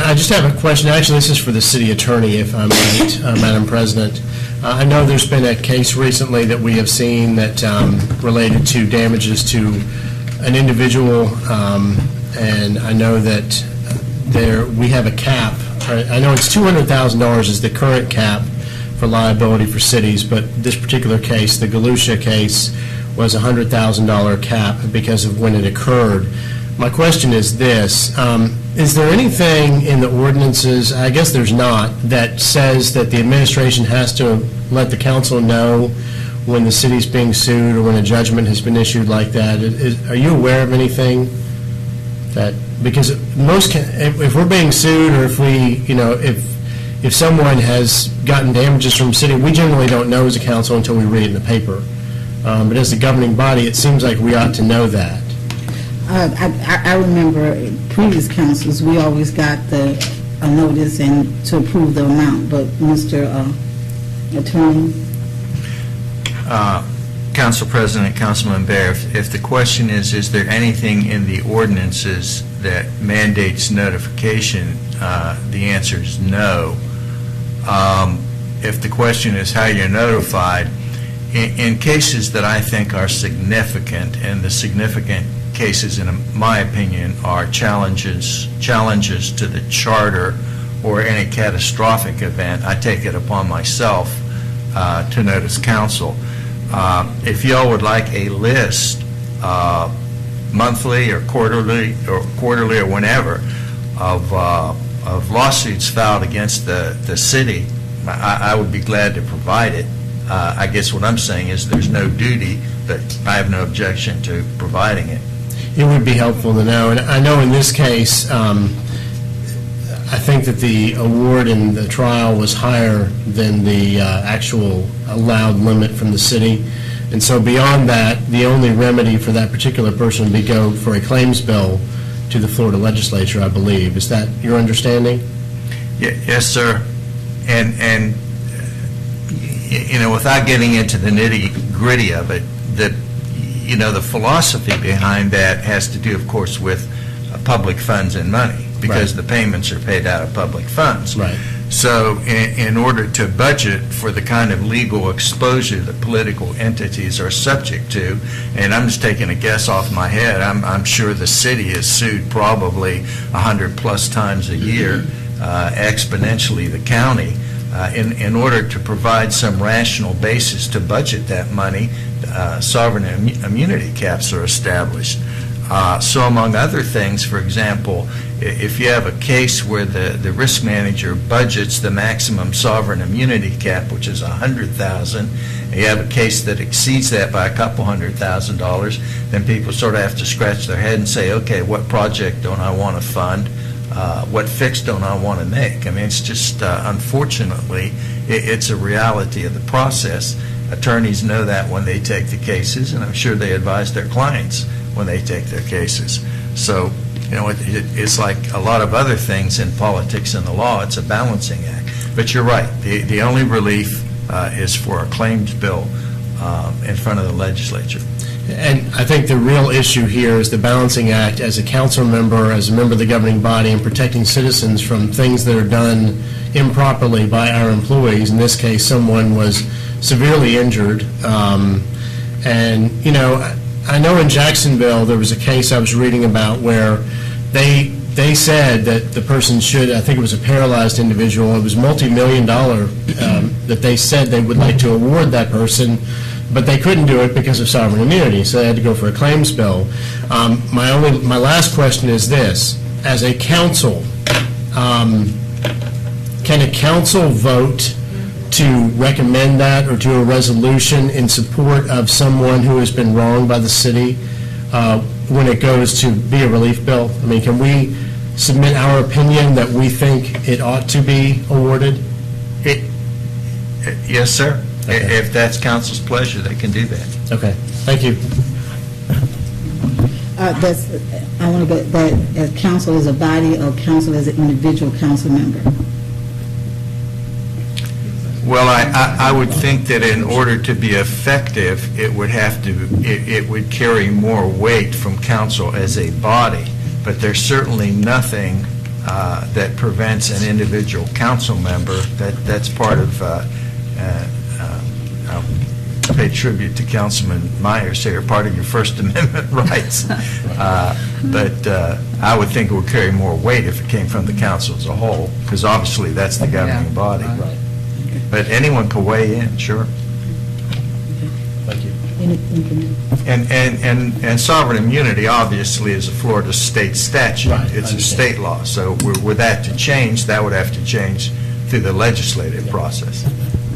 I just have a question. Actually, this is for the city attorney, if I'm right, Madam President. I know there's been a case recently that we have seen that related to damages to an individual, and I know that we have a cap. I know it's $200,000 is the current cap for liability for cities, but this particular case, the Galusha case, was a $100,000 cap because of when it occurred. My question is this: is there anything in the ordinances, I guess there's not, that says that the administration has to let the council know when the city's being sued or when a judgment has been issued like that? Are you aware of anything that, because if we're being sued, or if we, if someone has gotten damages from the city, we generally don't know as a council until we read it in the paper. But as the governing body, it seems like we ought to know that. I remember in previous councils, we always got a notice and to approve the amount, but Mr. Attorney? Council President, Councilman Bear, if the question is there anything in the ordinances that mandates notification, the answer is no. If the question is how you're notified, in cases that I think are significant, and the significant cases, in my opinion, are challenges to the charter or any catastrophic event, I take it upon myself to notice council. If y'all would like a list, monthly or quarterly or whenever, of lawsuits filed against the city, I would be glad to provide it. I guess what I'm saying is there's no duty, but I have no objection to providing it. It would be helpful to know. And I know in this case, I think that the award in the trial was higher than the actual allowed limit from the city. And so beyond that, the only remedy for that particular person would be go for a claims bill to the Florida legislature, I believe. Is that your understanding? Yes, sir. And without getting into the nitty-gritty of it, the philosophy behind that has to do, of course, with public funds and money, because the payments are paid out of public funds. Right. So in order to budget for the kind of legal exposure that political entities are subject to, and I'm just taking a guess off my head, I'm sure the city is sued probably 100+ times a year, exponentially the county. In order to provide some rational basis to budget that money, sovereign immunity caps are established. So among other things, for example, if you have a case where the risk manager budgets the maximum sovereign immunity cap, which is $100,000, and you have a case that exceeds that by a couple $100,000, then people sort of have to scratch their head and say, okay, what project don't I want to fund? What fix don't I want to make? I mean, it's just, unfortunately, it's a reality of the process. Attorneys know that when they take the cases, and I'm sure they advise their clients when they take their cases. So, it's like a lot of other things in politics and the law. It's a balancing act. But you're right. The only relief is for a claims bill in front of the legislature. And I think the real issue here is the balancing act as a council member, as a member of the governing body, and protecting citizens from things that are done improperly by our employees. In this case, someone was severely injured. And, I know in Jacksonville there was a case I was reading about where they said that the person should, I think it was a paralyzed individual, it was multi-million-dollar, that they said they would like to award that person, but they couldn't do it because of sovereign immunity, so they had to go for a claims bill. My last question is this: as a council, can a council vote to recommend that or do a resolution in support of someone who has been wronged by the city when it goes to be a relief bill? I mean, can we submit our opinion that we think it ought to be awarded? Yes, sir. Okay. If that's council's pleasure, they can do that. Okay. Thank you. I want to get that as council as a body or council as an individual council member. Well, I would think that in order to be effective, it would carry more weight from council as a body. But there's certainly nothing that prevents an individual council member, that's part of, I'll pay tribute to Councilman Myers here, part of your First Amendment rights. But I would think it would carry more weight if it came from the council as a whole, because obviously that's the governing body. Right. But anyone can weigh in, sure. Thank you. Anything? And sovereign immunity obviously is a Florida state statute. Right, I It's a understand. state law. So were that to change, that would have to change through the legislative process.